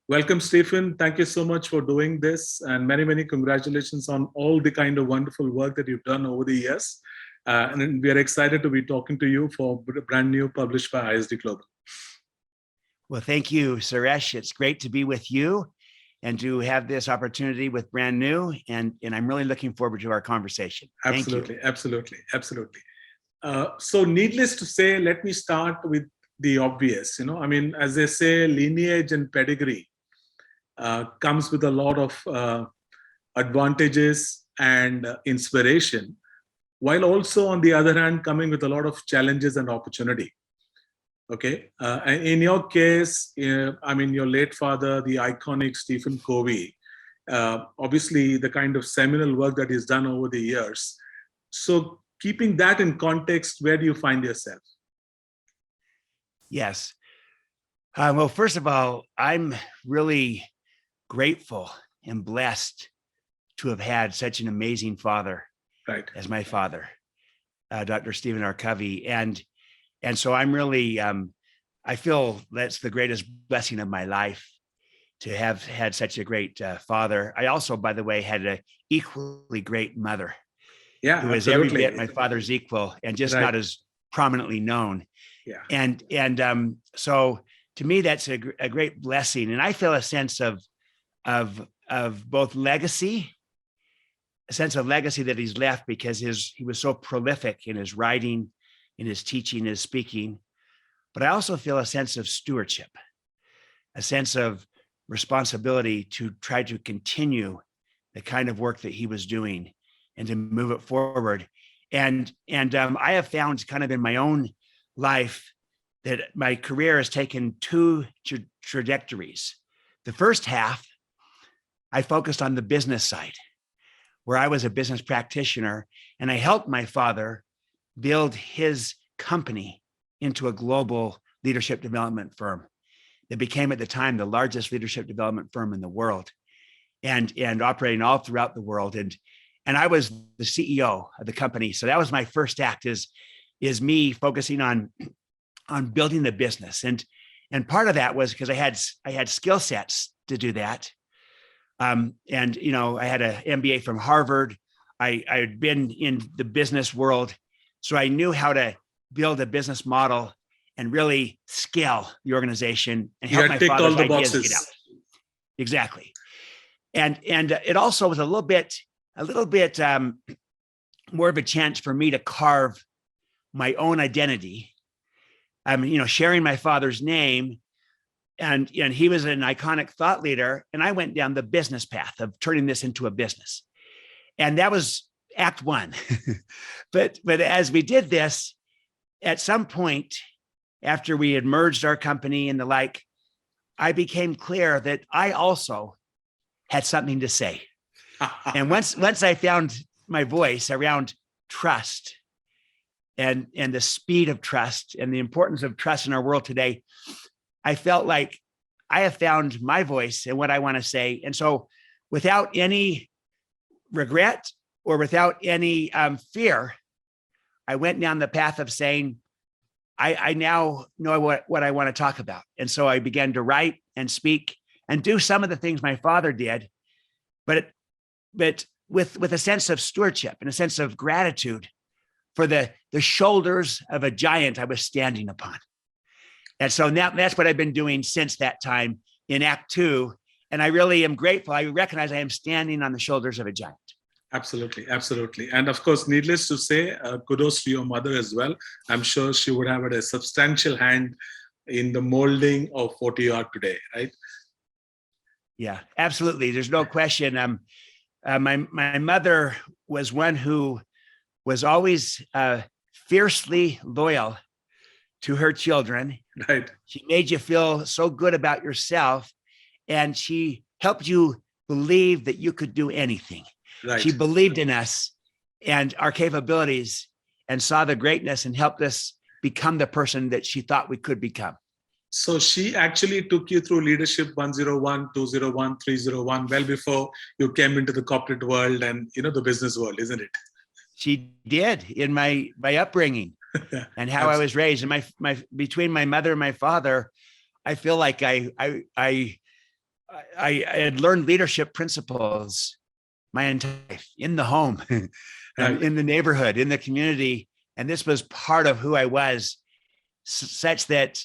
Welcome, Stephen. Thank you so much for doing this, and many, many congratulations on all the kind of wonderful work that you've done over the years. And we are excited to be talking to you for brand new published by ISD Global. Well, thank you, Suresh. It's great to be with you and to have this opportunity with Brand New. And I'm really looking forward to our conversation. Absolutely, absolutely. So needless to say, let me start with the obvious. As they say, lineage and pedigree comes with a lot of advantages and inspiration, while also on the other hand coming with a lot of challenges and opportunity. Okay, in your case, your late father, the iconic Stephen Covey, obviously the kind of seminal work that he's done over the years. So keeping that in context, where do you find yourself? Yes. Well, first of all, I'm really grateful and blessed to have had such an amazing father, right, as my father, Dr. Stephen R. Covey. And so I'm really, I feel that's the greatest blessing of my life, to have had such a great father. I also, by the way, had an equally great mother, who was every bit my father's equal and just not as prominently known. Yeah. And so to me, that's a great blessing. And I feel a sense of both legacy, a sense of legacy that he's left because he was so prolific in his writing, in his teaching, his speaking. But I also feel a sense of stewardship, a sense of responsibility to try to continue the kind of work that he was doing and to move it forward. And I have found kind of in my own life that my career has taken two trajectories. The first half, I focused on the business side, where I was a business practitioner, and I helped my father build his company into a global leadership development firm that became at the time the largest leadership development firm in the world, and operating all throughout the world. And I was the CEO of the company. So that was my first act, is me focusing on building the business. And part of that was because I had skill sets to do that. I had an MBA from Harvard. I had been in the business world, so I knew how to build a business model and really scale the organization and help my father's ideas get out. Exactly. And it also was a little bit more of a chance for me to carve my own identity. Sharing my father's name, and he was an iconic thought leader, and I went down the business path of turning this into a business. And that was act one. but as we did this, at some point after we had merged our company and the like, I became clear that I also had something to say. And once I found my voice around trust and the speed of trust and the importance of trust in our world today, I felt like I have found my voice and what I want to say. And so without any regret or without any fear, I went down the path of saying, I now know what I want to talk about. And so I began to write and speak and do some of the things my father did, but with a sense of stewardship and a sense of gratitude for the shoulders of a giant I was standing upon. And so now that's what I've been doing since that time in Act Two. And I really am grateful. I recognize I am standing on the shoulders of a giant. Absolutely, absolutely. And of course, needless to say, kudos to your mother as well. I'm sure she would have had a substantial hand in the molding of what you are today, right? Yeah, absolutely. There's no question. My mother was one who was always fiercely loyal to her children. Right. She made you feel so good about yourself, and she helped you believe that you could do anything. Right. She believed in us and our capabilities and saw the greatness and helped us become the person that she thought we could become. So she actually took you through leadership 101, 201, 301, well before you came into the corporate world and the business world, isn't it? She did, in my upbringing and how I was raised. And my between my mother and my father, I feel like I I had learned leadership principles my entire life in the home, Right. in the neighborhood, in the community. And this was part of who I was, such that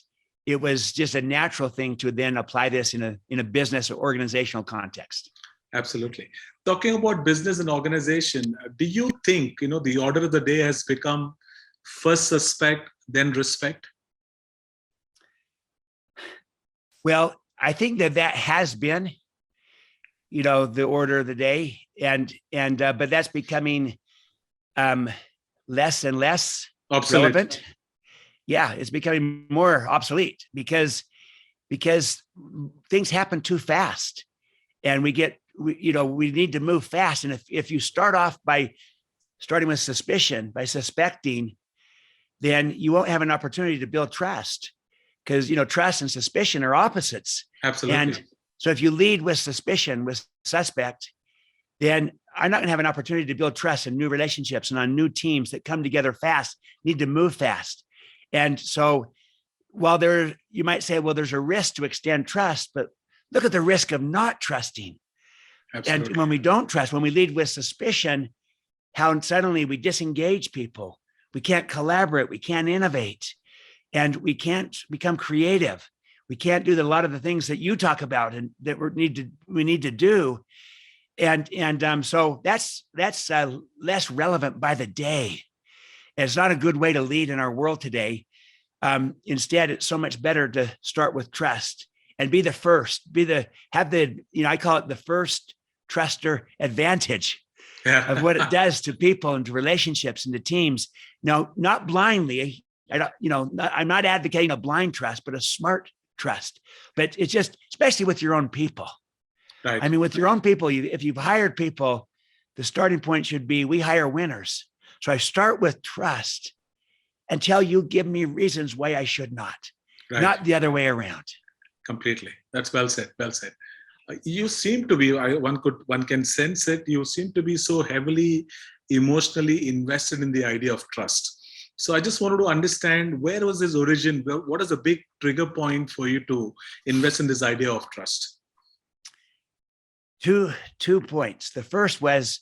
it was just a natural thing to then apply this in a business or organizational context. Absolutely. Talking about business and organization, do you think, the order of the day has become first suspect, then respect? Well, I think that has been, the order of the day, but that's becoming less and less Obsolete. relevant. Yeah, it's becoming more obsolete because things happen too fast, and we need to move fast. And if you start off by starting with suspicion, by suspecting, then you won't have an opportunity to build trust, because trust and suspicion are opposites. Absolutely. And so if you lead with suspicion, with suspect, then I'm not going to have an opportunity to build trust and new relationships and on new teams that come together fast, need to move fast. And so while you might say, well, there's a risk to extend trust, but look at the risk of not trusting. Absolutely. And when we don't trust, when we lead with suspicion, how suddenly we disengage people. We can't collaborate. We can't innovate. And we can't become creative. We can't do a lot of the things that you talk about and that we need to do. And so that's less relevant by the day. And it's not a good way to lead in our world today. Instead, it's so much better to start with trust and be the first, I call it the first truster advantage of what it does to people and to relationships and to teams. Now, not blindly. I'm not advocating a blind trust, but a smart trust. But it's just, especially with your own people. Right. I mean, with your own people, if you've hired people, the starting point should be, we hire winners. So I start with trust until you give me reasons why I should not, Right. Not the other way around. Completely. That's well said. Well said. You seem to be, one can sense it, you seem to be so heavily emotionally invested in the idea of trust. So I just wanted to understand, where was this origin? What is a big trigger point for you to invest in this idea of trust? Two points. The first was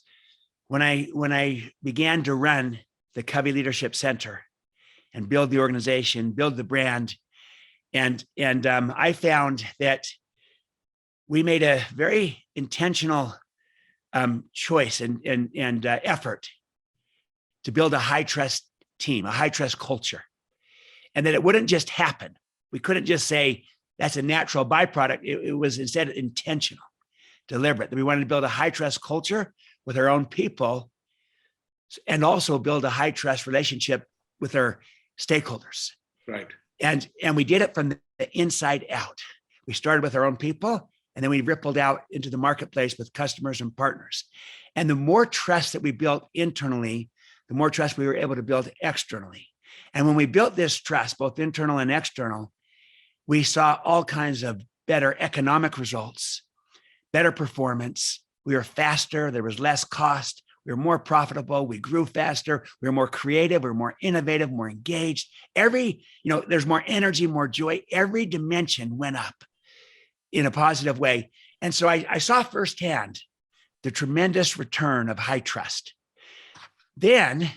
when I began to run the Covey Leadership Center and build the organization, build the brand, and I found that we made a very intentional choice and effort to build a high trust team, a high trust culture, and that it wouldn't just happen. We couldn't just say that's a natural byproduct. It was instead intentional, deliberate, that we wanted to build a high trust culture with our own people and also build a high trust relationship with our stakeholders. Right. And we did it from the inside out. We started with our own people, and then we rippled out into the marketplace with customers and partners. And the more trust that we built internally, the more trust we were able to build externally. And when we built this trust, both internal and external, we saw all kinds of better economic results, better performance. We were faster. There was less cost. We were more profitable. We grew faster. We were more creative. We were more innovative, more engaged. There's more energy, more joy. Every dimension went up in a positive way. And so I saw firsthand the tremendous return of high trust. Then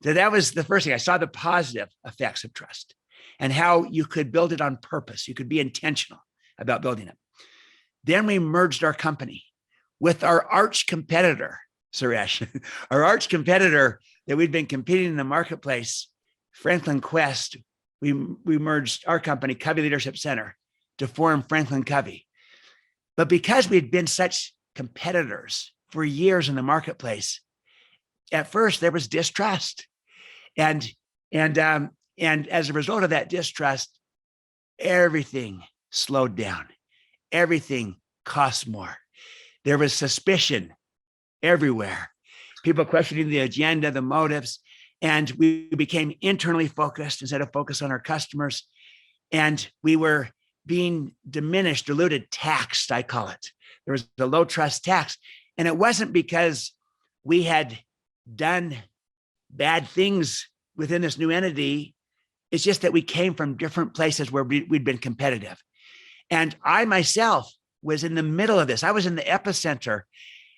that was the first thing. I saw the positive effects of trust and how you could build it on purpose. You could be intentional about building it. Then we merged our company with our arch competitor, Suresh, our arch competitor that we'd been competing in the marketplace, Franklin Quest. We merged our company, Covey Leadership Center, to form Franklin Covey. But because we'd been such competitors for years in the marketplace, at first there was distrust, and as a result of that distrust, everything slowed down. Everything costs more. There was suspicion everywhere. People questioning the agenda, the motives, and we became internally focused instead of focused on our customers. And we were being diminished, diluted, taxed, I call it. There was a low trust tax. And it wasn't because we had done bad things within this new entity. It's just that we came from different places where we'd been competitive. And I myself was in the middle of this. I was in the epicenter,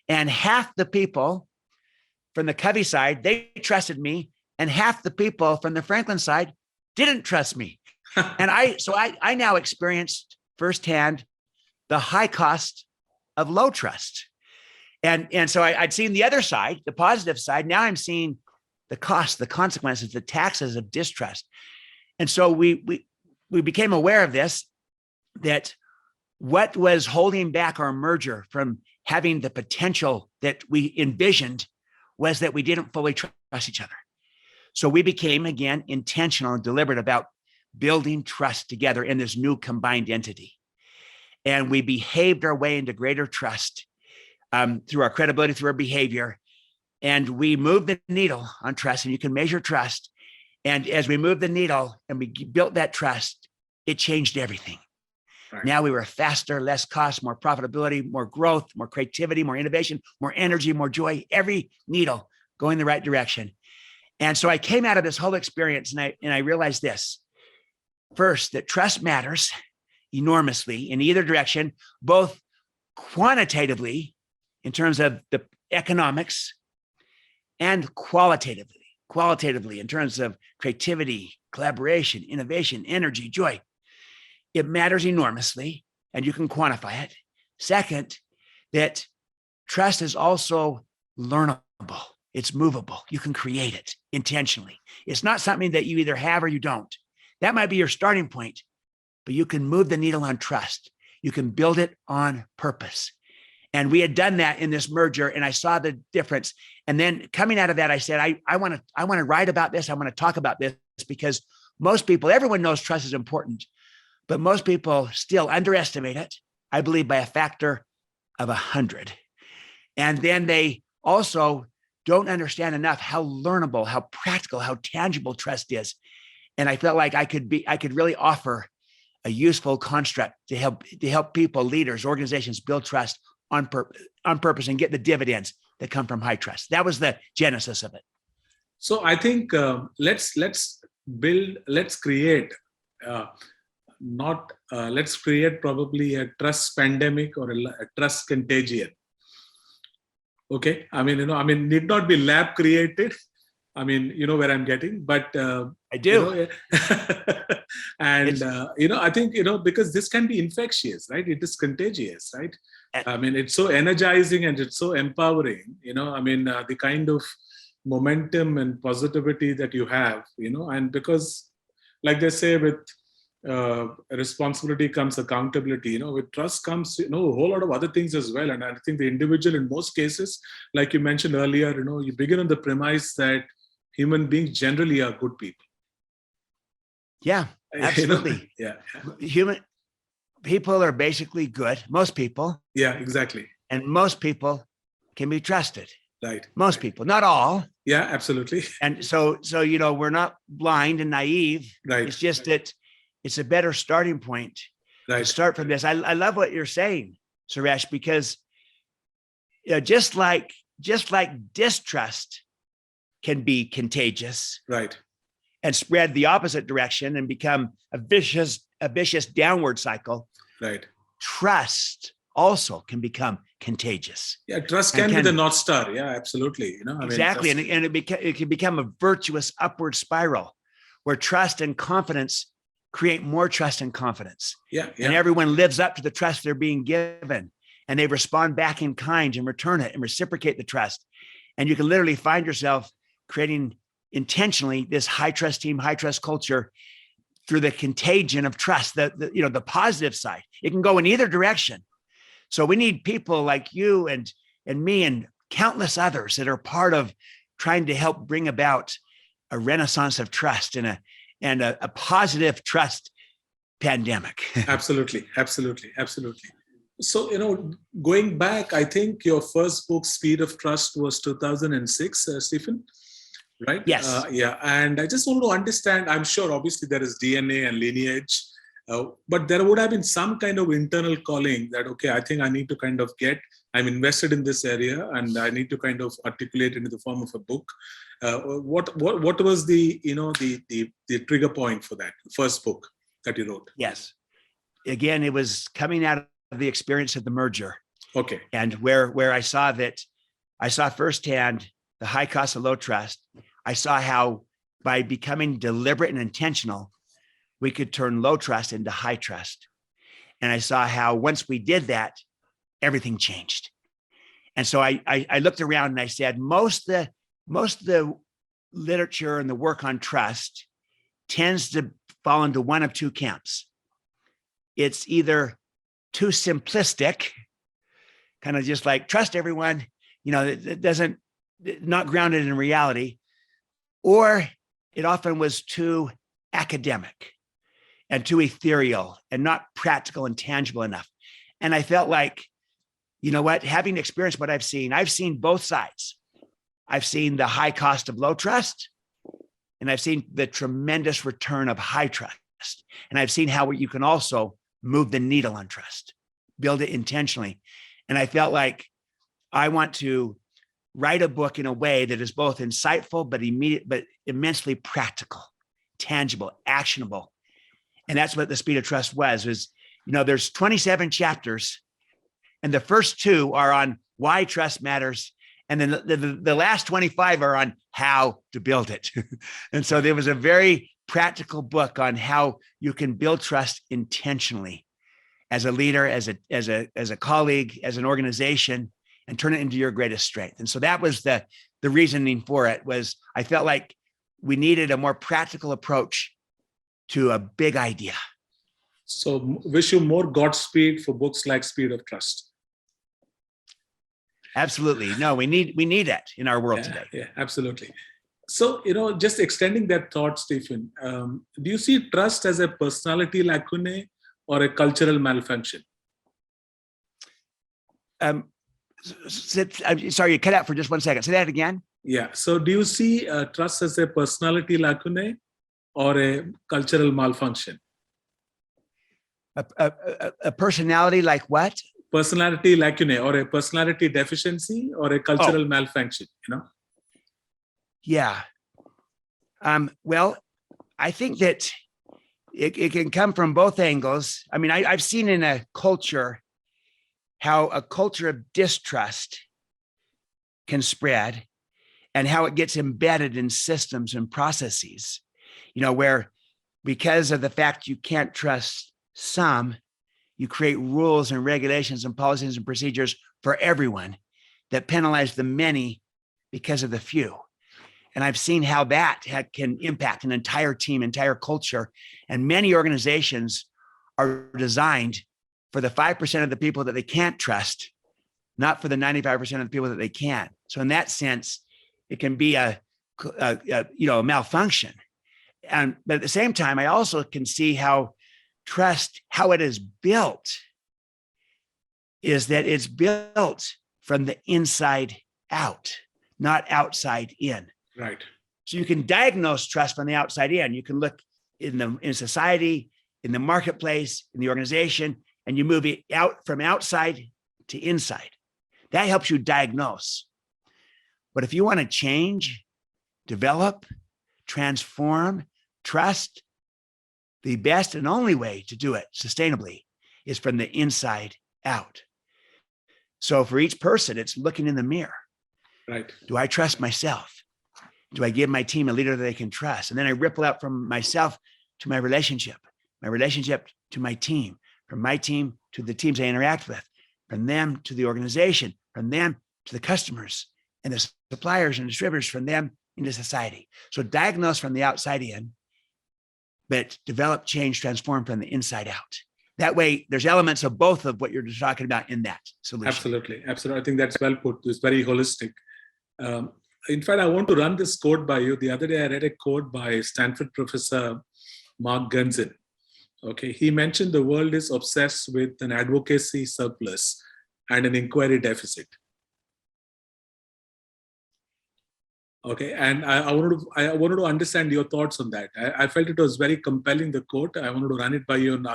and half the people from the Covey side, they trusted me, and half the people from the Franklin side didn't trust me. And I now experienced firsthand the high cost of low trust. And so I'd seen the other side, the positive side. Now I'm seeing the cost, the consequences, the taxes of distrust. And so we became aware of this, that what was holding back our merger from having the potential that we envisioned was that we didn't fully trust each other. So we became, again, intentional and deliberate about building trust together in this new combined entity. And we behaved our way into greater trust through our credibility, through our behavior. And we moved the needle on trust, and you can measure trust. And as we moved the needle and we built that trust, it changed everything. Right. Now we were faster, less cost, more profitability, more growth, more creativity, more innovation, more energy, more joy, every needle going the right direction. And so I came out of this whole experience and I realized this. First, that trust matters enormously in either direction, both quantitatively in terms of the economics and qualitatively in terms of creativity, collaboration, innovation, energy, joy. It matters enormously, and you can quantify it. Second, that trust is also learnable. It's movable. You can create it intentionally. It's not something that you either have or you don't. That might be your starting point, but you can move the needle on trust. You can build it on purpose. And we had done that in this merger, and I saw the difference. And then coming out of that, I said, I want to write about this. I want to talk about this because most people, everyone knows trust is important, but most people still underestimate it, I believe, by a factor of 100. And then they also don't understand enough how learnable, how practical, how tangible trust is. And I felt like I could really offer a useful construct to help people, leaders, organizations build trust on purpose and get the dividends that come from high trust. That was the genesis of it. So I think let's create let's create probably a trust pandemic or a trust contagion. Okay, I mean, need not be lab created. I mean, you know where I'm getting, but I do. And I think because this can be infectious, right? It is contagious, right? I mean, it's so energizing and it's so empowering. I mean, the kind of momentum and positivity that you have, and because, like they say, with responsibility comes accountability. With trust comes a whole lot of other things as well. And I think the individual, in most cases, like you mentioned earlier, you begin on the premise that human beings generally are good people. Yeah, absolutely. Yeah. Human people are basically good. Most people. Yeah, exactly. And most people can be trusted. Right. Most people, not all. Yeah, absolutely. And so we're not blind and naive. Right. It's just that it's a better starting point to start from this. I love what you're saying, Suresh, because just like distrust can be contagious, right, and spread the opposite direction and become a vicious downward cycle. Right. Trust also can become contagious. Yeah, trust can be the North Star. Yeah, absolutely. Exactly, and it can become a virtuous upward spiral where trust and confidence create more trust and confidence. Yeah. And everyone lives up to the trust they're being given, and they respond back in kind and return it and reciprocate the trust. And you can literally find yourself creating intentionally this high trust team, high trust culture through the contagion of trust, the positive side. It can go in either direction. So we need people like you and me and countless others that are part of trying to help bring about a renaissance of trust and a positive trust pandemic. Absolutely. So, going back, I think your first book, Speed of Trust, was 2006, Stephen, right? Yes. Yeah. And I just want to understand, I'm sure obviously there is DNA and lineage, but there would have been some kind of internal calling that, okay, I think I need to I'm invested in this area and I need to kind of articulate it in the form of a book. What was the trigger point for that first book that you wrote? Yes. Again, it was coming out the experience of the merger, Okay. and where I saw firsthand the high cost of low trust. I saw how by becoming deliberate and intentional, we could turn low trust into high trust. And I saw how once we did that, everything changed. And so I looked around and I said, most of the literature and the work on trust tends to fall into one of two camps. It's either too simplistic, kind of just like trust everyone, it doesn't, not grounded in reality, or it often was too academic and too ethereal and not practical and tangible enough. And I felt like, you know what, having experienced what I've seen both sides. I've seen the high cost of low trust, and I've seen the tremendous return of high trust. And I've seen how you can also move the needle on trust, build it intentionally. And I felt like I want to write a book in a way that is both insightful, but immediate, but immensely practical, tangible, actionable. And that's what The Speed of Trust was, there's 27 chapters, and the first 2 are on why trust matters. And then the last 25 are on how to build it. And so there was a very practical book on how you can build trust intentionally as a leader, as a colleague, as an organization, and turn it into your greatest strength. And so that was the reasoning for it. Was I felt like we needed a more practical approach to a big idea. So wish you more Godspeed for books like Speed of Trust. Absolutely. No, we need it in our world today. Yeah, absolutely. So, just extending that thought, Stephen, do you see trust as a personality lacune or a cultural malfunction? Sorry, you cut out for just 1 second. Say that again. Yeah. So do you see trust as a personality lacune or a cultural malfunction? A personality like what? Personality lacune or a personality deficiency or a cultural malfunction, Yeah. Well, I think that it can come from both angles. I mean, I've seen in a culture how a culture of distrust can spread and how it gets embedded in systems and processes, where because of the fact you can't trust some, you create rules and regulations and policies and procedures for everyone that penalize the many because of the few. And I've seen how that can impact an entire team, entire culture. And many organizations are designed for the 5% of the people that they can't trust, not for the 95% of the people that they can. So in that sense, it can be a malfunction. But at the same time, I also can see how trust, how it is built, is that it's built from the inside out, not outside in. Right. So you can diagnose trust from the outside in. You can look in society, in the marketplace, in the organization, and you move it out from outside to inside. That helps you diagnose. But if you want to change, develop, transform, trust, the best and only way to do it sustainably is from the inside out. So for each person, it's looking in the mirror. Right. Do I trust myself? Do I give my team a leader that they can trust? And then I ripple out from myself to my relationship to my team, from my team to the teams I interact with, from them to the organization, from them to the customers and the suppliers and distributors, from them into society. So diagnose from the outside in, but develop, change, transform from the inside out. That way, there's elements of both of what you're just talking about in that solution. Absolutely. I think that's well put. It's very holistic. In fact, I want to run this quote by you. The other day, I read a quote by Stanford professor Mark Gunzin. Okay, he mentioned the world is obsessed with an advocacy surplus and an inquiry deficit. Okay, and I wanted to understand your thoughts on that. I felt it was very compelling, the quote. I wanted to run it by you and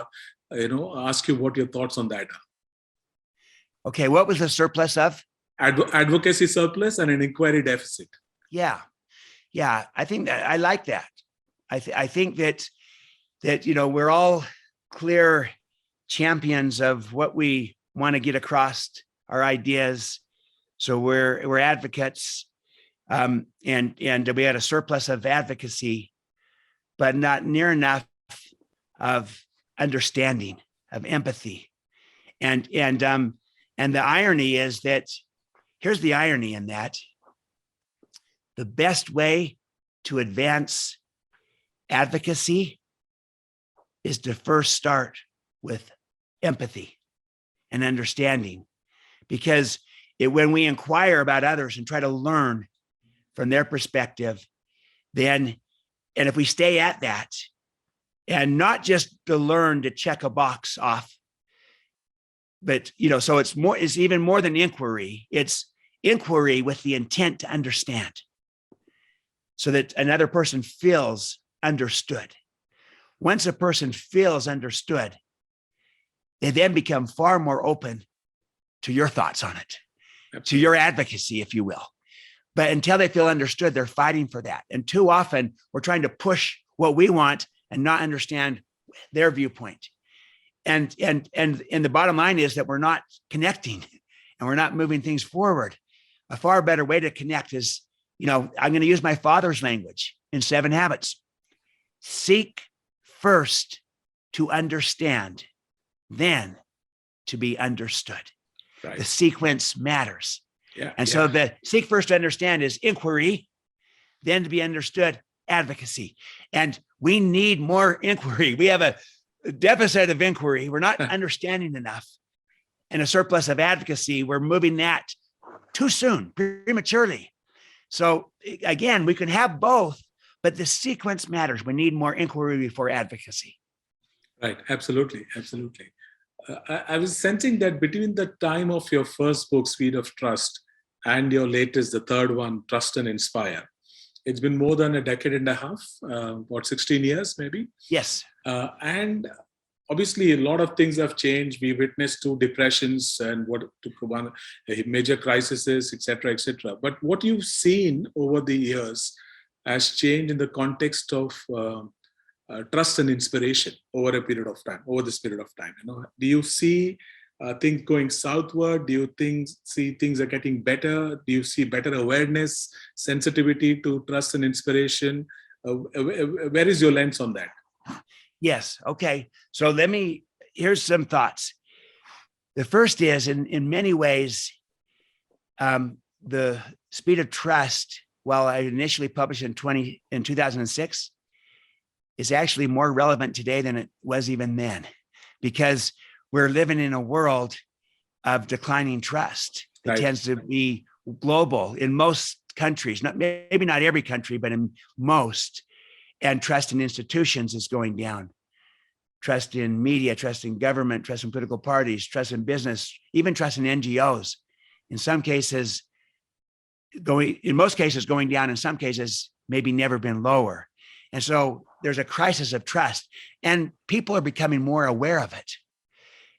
ask you what your thoughts on that are. Okay, what was the surplus of? Advocacy surplus and an inquiry deficit. Yeah, I think that I like that. I think that we're all clear champions of what we want to get across, our ideas. So we're advocates, and we had a surplus of advocacy, but not near enough of understanding, of empathy. And the irony is that, here's the irony in that: the best way to advance advocacy is to first start with empathy and understanding, because when we inquire about others and try to learn from their perspective, then, and if we stay at that, and not just to learn to check a box off, but, so it's even more than inquiry. It's inquiry with the intent to understand, so that another person feels understood. Once a person feels understood, they then become far more open to your thoughts on it, to your advocacy, if you will. But until they feel understood, they're fighting for that. And too often we're trying to push what we want and not understand their viewpoint. And the bottom line is that we're not connecting and we're not moving things forward. A far better way to connect is, I'm going to use my father's language in 7 Habits. Seek first to understand, then to be understood. Right. The sequence matters. So the seek first to understand is inquiry, then to be understood, advocacy. And we need more inquiry. We have a deficit of inquiry. We're not understanding enough. And a surplus of advocacy, we're moving that too soon, prematurely. So again, we can have both, but the sequence matters. We need more inquiry before advocacy. Right. Absolutely. I was sensing that between the time of your first book, Speed of Trust, and your latest, the third one, Trust and Inspire, it's been more than a decade and a half, 16 years maybe? Yes. And obviously a lot of things have changed. We witnessed 2 depressions and major crises, etc., etc. But what you've seen over the years has changed in the context of trust and inspiration over this period of time. Do you see things going southward? Do you see things are getting better? Do you see better awareness, sensitivity to trust and inspiration? Where is your lens on that? Yes. Okay. So here's some thoughts. The first is, in many ways, the Speed of Trust, while I initially published in 2006, is actually more relevant today than it was even then, because we're living in a world of declining trust. It Right. tends to be global in most countries, maybe not every country, but in most. And trust in institutions is going down. Trust in media, trust in government, trust in political parties, trust in business, even trust in NGOs. In most cases going down, in some cases, maybe never been lower. And so there's a crisis of trust, and people are becoming more aware of it.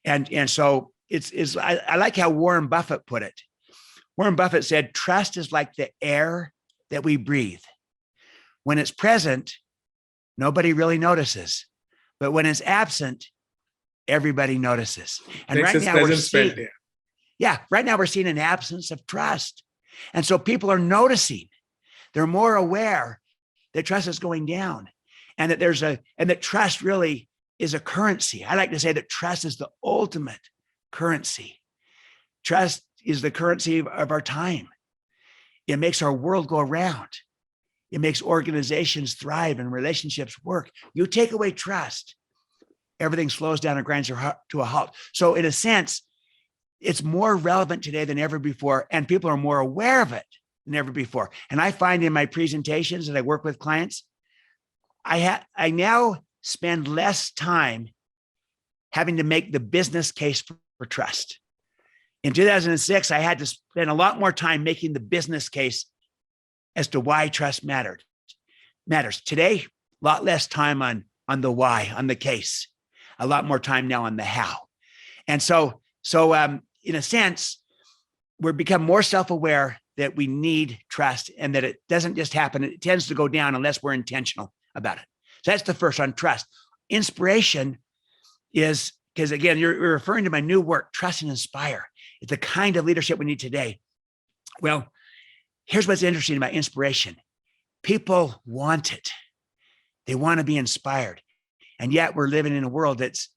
And so I like how Warren Buffett put it. Warren Buffett said, trust is like the air that we breathe. When it's present, nobody really notices. But when it's absent, everybody notices. And right now we're seeing an absence of trust. And so people are noticing. They're more aware that trust is going down, and that trust really is a currency. I like to say that trust is the ultimate currency. Trust is the currency of our time. It makes our world go around. It makes organizations thrive and relationships work. You take away trust, everything slows down and grinds to a halt. So in a sense, it's more relevant today than ever before, and people are more aware of it than ever before. And I find in my presentations that I work with clients, I now spend less time having to make the business case for trust. In 2006, I had to spend a lot more time making the business case as to why trust matters. Today, a lot less time on the why, on the case, a lot more time now on the how. And so in a sense, we're become more self-aware that we need trust, and that it doesn't just happen. It tends to go down unless we're intentional about it. So that's the first on trust. Inspiration is because again, you're referring to my new work, Trust and Inspire. It's the kind of leadership we need today. Well, here's what's interesting about inspiration. People want it. They want to be inspired. And yet we're living in a world that's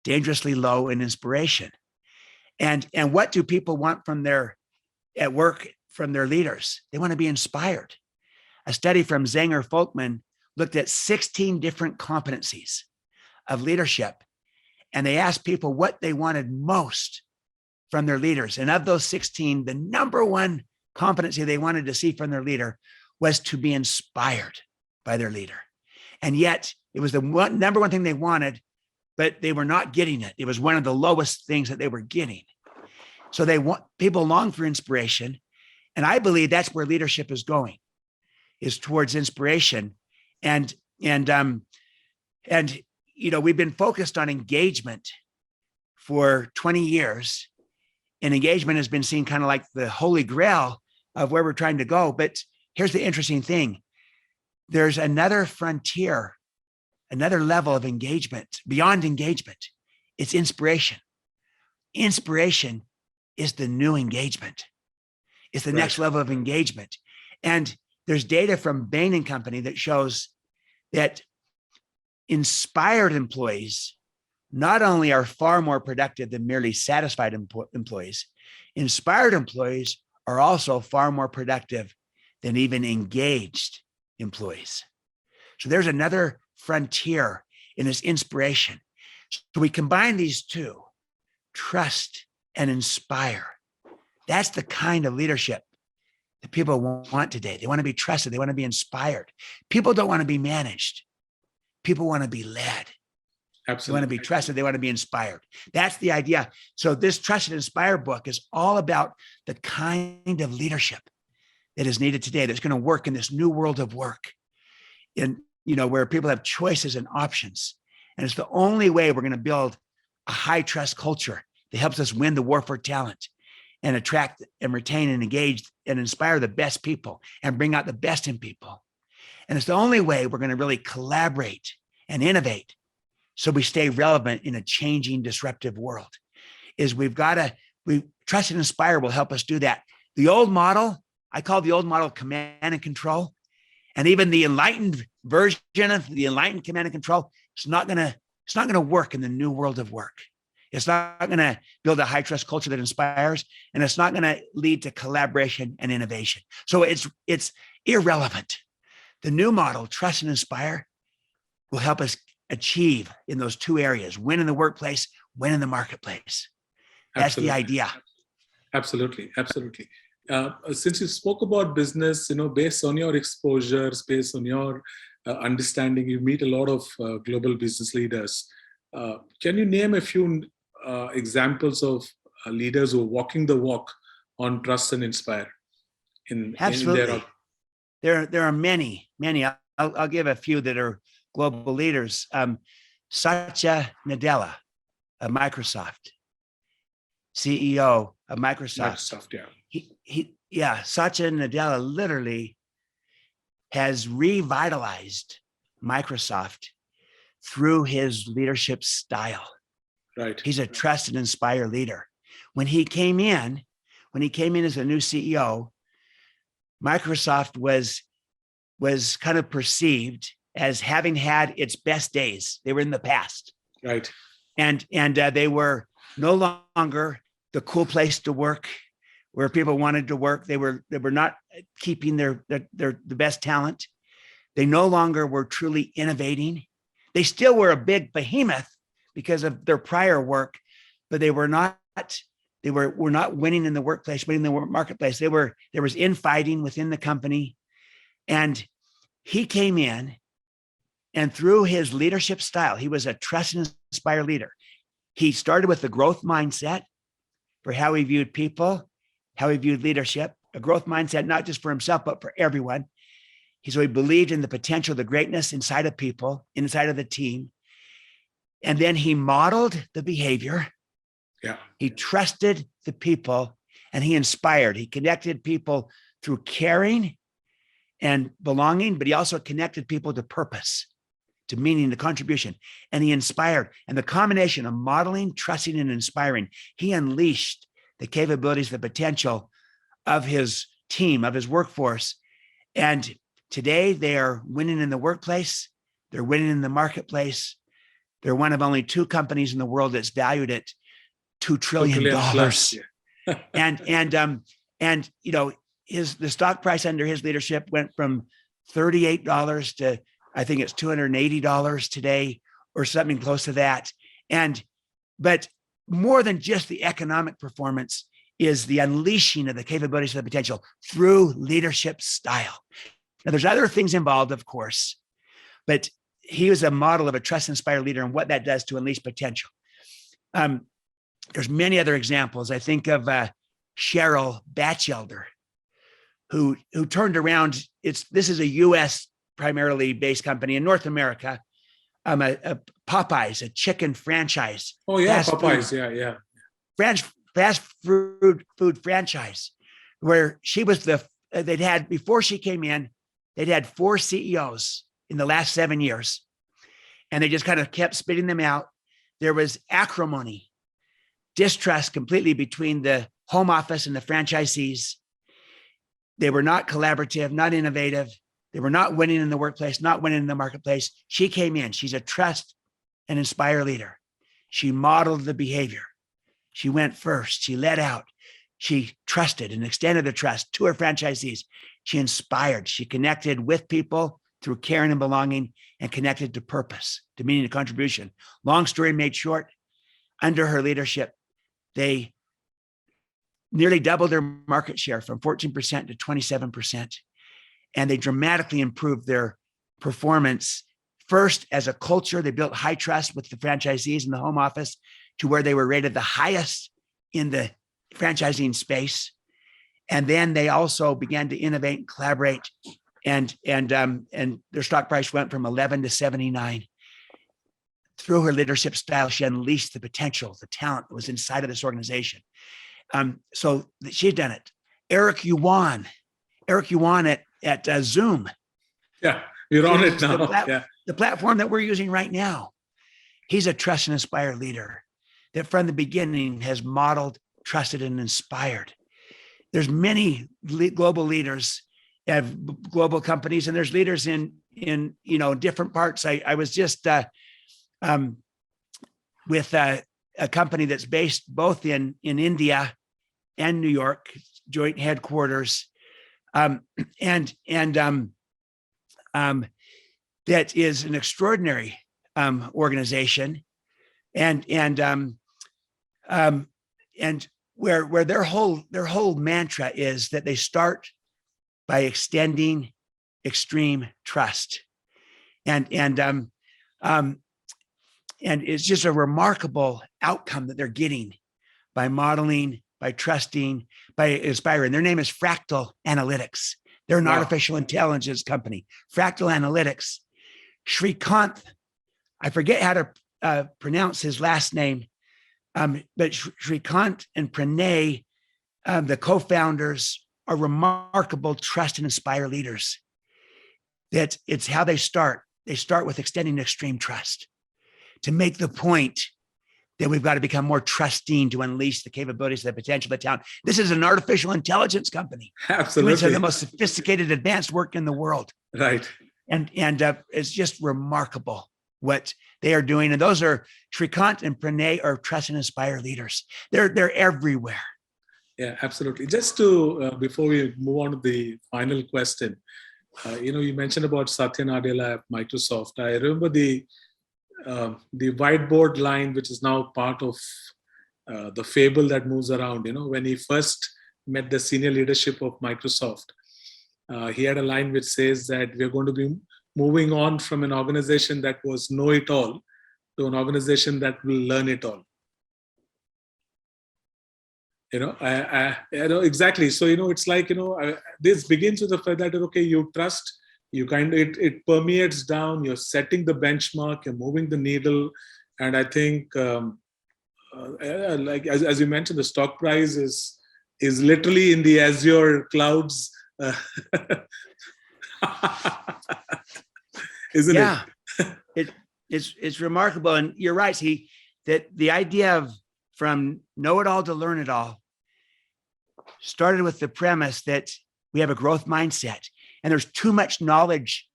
dangerously low in inspiration. And what do people want from their at work from their leaders? They want to be inspired. A study from Zenger Folkman looked at 16 different competencies of leadership, and they asked people what they wanted most from their leaders. And of those 16, the number one competency they wanted to see from their leader was to be inspired by their leader. And yet it was the number one thing they wanted, but they were not getting it. It was one of the lowest things that they were getting. So people long for inspiration. And I believe that's where leadership is going, is towards inspiration. And we've been focused on engagement for 20 years. And engagement has been seen kind of like the holy grail of where we're trying to go. But here's the interesting thing. There's another frontier, another level of engagement, beyond engagement. It's inspiration. Inspiration is the new engagement. It's the next level of engagement. And there's data from Bain and Company that shows that inspired employees not only are far more productive than merely satisfied employees, inspired employees are also far more productive than even engaged employees. So there's another frontier in this inspiration. So we combine these two, trust and inspire. That's the kind of leadership that people want today. They want to be trusted. They want to be inspired. People don't want to be managed. People want to be led. Absolutely. They want to be trusted. They want to be inspired. That's the idea. So this Trust and Inspire book is all about the kind of leadership that is needed today, that's going to work in this new world of work, where people have choices and options. And it's the only way we're going to build a high trust culture that helps us win the war for talent and attract and retain and engage and inspire the best people and bring out the best in people. And it's the only way we're going to really collaborate and innovate so we stay relevant in a changing, disruptive world. Trust and Inspire will help us do that. The old model, I call the old model command and control. And even the enlightened version of the enlightened command and control, it's not going to work in the new world of work. It's not going to build a high trust culture that inspires, and it's not going to lead to collaboration and innovation. So it's irrelevant. The new model, Trust and Inspire, will help us achieve in those two areas: win in the workplace, win in the marketplace. That's Absolutely. The idea. Absolutely. Since you spoke about business, based on your exposures, based on your understanding, you meet a lot of global business leaders. Can you name a few examples of leaders who are walking the walk on Trust and Inspire? Absolutely. There are many. I'll give a few that are global leaders. Satya Nadella of Microsoft, CEO of Microsoft. Satya Nadella literally has revitalized Microsoft through his leadership style. Right. He's a trust and inspire leader. When he came in as a new CEO, Microsoft was kind of perceived as having had its best days. They were in the past. Right. And they were no longer the cool place to work where people wanted to work. They were not keeping the best talent. They no longer were truly innovating. They still were a big behemoth because of their prior work, but they were not winning in the workplace, winning in the marketplace. There was infighting within the company. And he came in, and through his leadership style, he was a trust and inspire leader. He started with the growth mindset for how he viewed people, how he viewed leadership, a growth mindset, not just for himself, but for everyone. So he believed in the potential, the greatness inside of people, inside of the team. And then he modeled the behavior. Yeah. He trusted the people, and he inspired. He connected people through caring and belonging, but he also connected people to purpose. to meaning, to contribution. And he inspired. And the combination of modeling, trusting, and inspiring, he unleashed the capabilities, the potential of his team, of his workforce. And today they are winning in the workplace. They're winning in the marketplace. They're one of only 2 companies in the world that's valued at $2 trillion. Yeah. And you know, the stock price under his leadership went from $38 to, I think it's $280 today, or something close to that. But more than just the economic performance is the unleashing of the capabilities of the potential through leadership style. Now, there's other things involved, of course, but he was a model of a trust inspired leader and what that does to unleash potential. There's many other examples. I think of Cheryl Batchelder, who turned around. This is a U.S. primarily based company in North America. A Popeyes, a chicken franchise. Oh yeah, Popeyes, yeah. Fast food franchise, where she was before she came in, they'd had 4 CEOs in the last 7 years, and they just kind of kept spitting them out. There was acrimony, distrust completely between the home office and the franchisees. They were not collaborative, not innovative. They were not winning in the workplace, not winning in the marketplace. She came in. She's a trust and inspire leader. She modeled the behavior. She went first. She led out. She trusted and extended the trust to her franchisees. She inspired. She connected with people through caring and belonging, and connected to purpose, to meaning and contribution. Long story made short, under her leadership, they nearly doubled their market share from 14% to 27%. And they dramatically improved their performance. First, as a culture, they built high trust with the franchisees in the home office to where they were rated the highest in the franchising space. And then they also began to innovate and collaborate. And their stock price went from 11 to 79. Through her leadership style, she unleashed the potential, the talent that was inside of this organization. So she's done it. Eric Yuan at Zoom. Yeah, you're on it now. The platform that we're using right now. He's a trust and inspire leader that from the beginning has modeled, trusted, and inspired. There's many global leaders of global companies, and there's leaders in different parts. I was just with a company that's based both in India and New York, joint headquarters, that is an extraordinary organization, and where their whole mantra is that they start by extending extreme trust, and it's just a remarkable outcome that they're getting by modeling, by trusting, by inspiring. Their name is Fractal Analytics. They're an artificial intelligence company. Fractal Analytics. Srikanth, I forget how to pronounce his last name, but Srikanth and Pranay, the co-founders, are remarkable trust and inspire leaders. That it's how they start. They start with extending extreme trust to make the point that we've got to become more trusting to unleash the capabilities, the potential of the talent. This is an artificial intelligence company. Absolutely. It's the most sophisticated, advanced work in the world. Right. And it's just remarkable what they are doing. And those are Srikanth and Pranay are trust and inspire leaders. They're everywhere. Yeah, absolutely. Just to, before we move on to the final question, you mentioned about Satya Nadella at Microsoft. I remember the whiteboard line, which is now part of the fable that moves around. When he first met the senior leadership of Microsoft, he had a line which says that we're going to be moving on from an organization that was know-it-all to an organization that will learn it all. I know exactly. So, it's like, this begins with the fact that, okay, you trust, you it permeates down, you're setting the benchmark, you're moving the needle. And I think, like, as you mentioned, the stock price is literally in the Azure clouds. Isn't it? it's remarkable. And you're right. See, that the idea of from know it all to learn it all started with the premise that we have a growth mindset and there's too much knowledge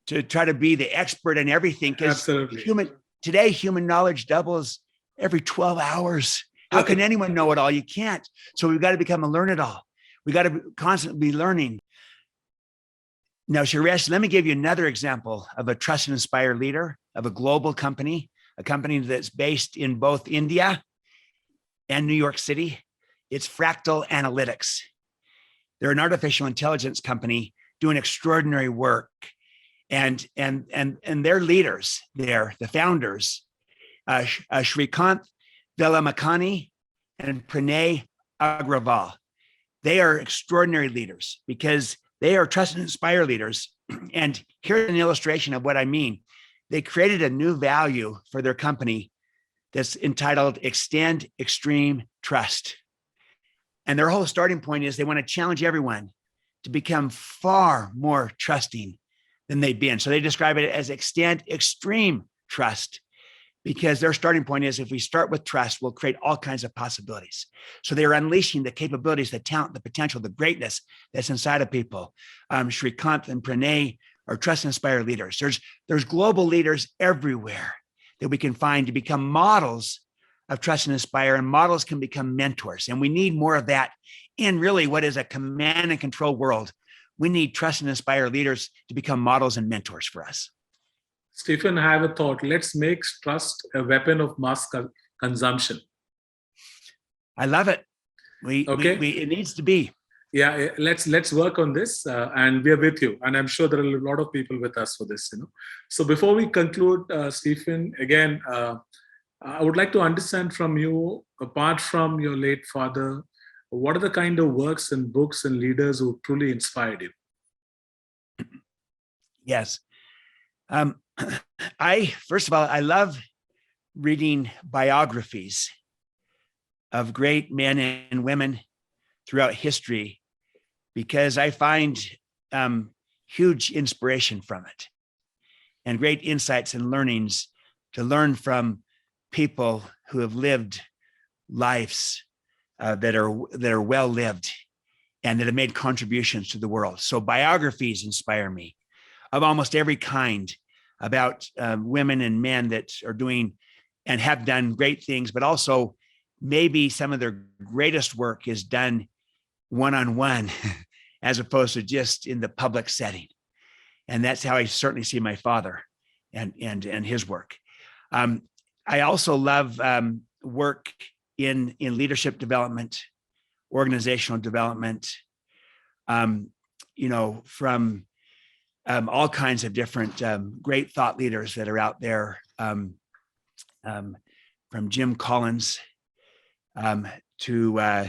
to try to be the expert in everything. Because human knowledge doubles every 12 hours. How can anyone know it all? You can't. So we've got to become a learn it all. We got to constantly be learning. Now, Suresh, let me give you another example of a trust and inspire leader of a global company, a company that's based in both India and New York City. It's Fractal Analytics. They're an artificial intelligence company doing extraordinary work. And their leaders there, the founders, Shrikant Velamakani and Pranay Agrawal. They are extraordinary leaders because they are trust and inspire leaders. And here's an illustration of what I mean. They created a new value for their company that's entitled Extend Extreme Trust. And their whole starting point is they want to challenge everyone to become far more trusting than they've been. So they describe it as Extend Extreme Trust, because their starting point is if we start with trust, we'll create all kinds of possibilities. So they're unleashing the capabilities, the talent, the potential, the greatness that's inside of people. Shrikant and Pranay are trust and inspire leaders. There's global leaders everywhere that we can find to become models of trust and inspire, and models can become mentors. And we need more of that in really what is a command and control world. We need trust and inspire leaders to become models and mentors for us. Stephen, I have a thought. Let's make trust a weapon of mass consumption. I love it. It needs to be. Yeah, let's work on this, and we are with you. And I'm sure there are a lot of people with us for this. So before we conclude, Stephen, again, I would like to understand from you, apart from your late father, what are the kind of works and books and leaders who truly inspired you? Yes. First of all, I love reading biographies of great men and women throughout history because I find huge inspiration from it and great insights and learnings to learn from people who have lived lives that are well lived and that have made contributions to the world. So biographies inspire me of almost every kind about women and men that are doing and have done great things, but also maybe some of their greatest work is done one-on-one as opposed to just in the public setting. And that's how I certainly see my father and his work. I also love work in leadership development, organizational development, from all kinds of different great thought leaders that are out there, from Jim Collins to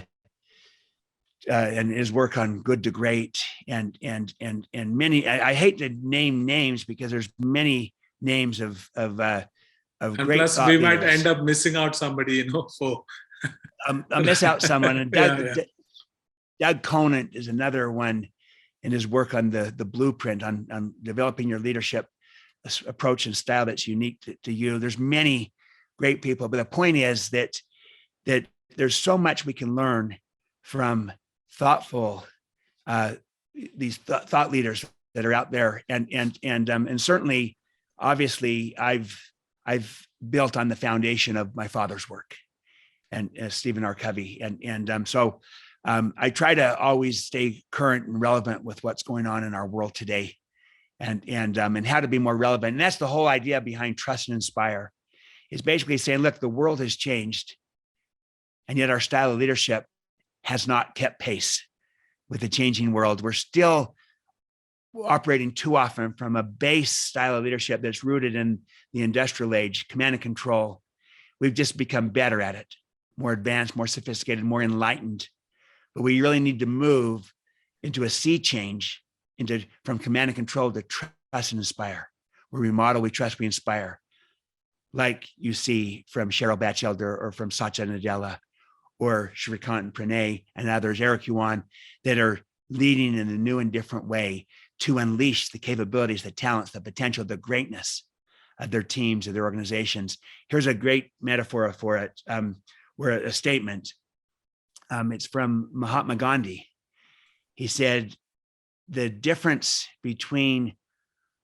and his work on Good to Great, and many. I hate to name names because there's many names of and great. Plus, we leaders. Might end up missing out somebody, for I'll miss out someone. And Doug Conant is another one in his work on the blueprint on developing your leadership approach and style that's unique to you. There's many great people, but the point is that there's so much we can learn from thoughtful these thought leaders that are out there, and certainly, obviously, I've built on the foundation of my father's work and Stephen R. Covey, so I try to always stay current and relevant with what's going on in our world today, and how to be more relevant. And that's the whole idea behind Trust and Inspire, is basically saying, look, the world has changed, and yet our style of leadership has not kept pace with the changing world. We're still operating too often from a base style of leadership that's rooted in the industrial age, command and control. We've just become better at it, more advanced, more sophisticated, more enlightened. But we really need to move into a sea change from command and control to trust and inspire, where we model, we trust, we inspire, like you see from Cheryl Batchelder or from Satya Nadella or Shrikant and Pranay and others, Eric Yuan, that are leading in a new and different way to unleash the capabilities, the talents, the potential, the greatness their teams, of their organizations. Here's a great metaphor for it, where a statement. It's from Mahatma Gandhi. He said, the difference between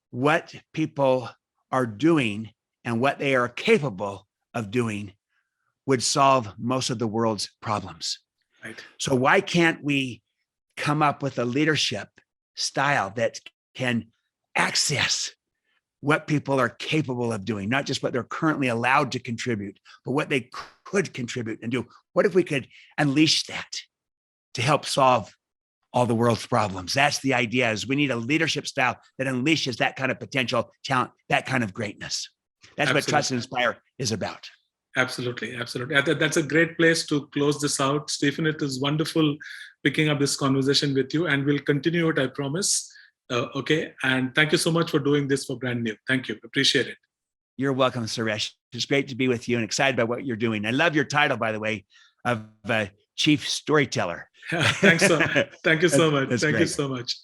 what people are doing and what they are capable of doing would solve most of the world's problems. Right. So why can't we come up with a leadership style that can access what people are capable of doing, not just what they're currently allowed to contribute, but what they could contribute and do? What if we could unleash that to help solve all the world's problems? That's the idea, is we need a leadership style that unleashes that kind of potential, talent, that kind of greatness. That's Absolutely. what Trust and Inspire is about. Absolutely. Absolutely. That's a great place to close this out. Stephen, it is wonderful picking up this conversation with you, and we'll continue it, I promise. Okay. And thank you so much for doing this for Brand New. Thank you. Appreciate it. You're welcome, Suresh. It's great to be with you and excited about what you're doing. I love your title, by the way, of Chief Storyteller. Thank you so much. That's Thank you great. so much.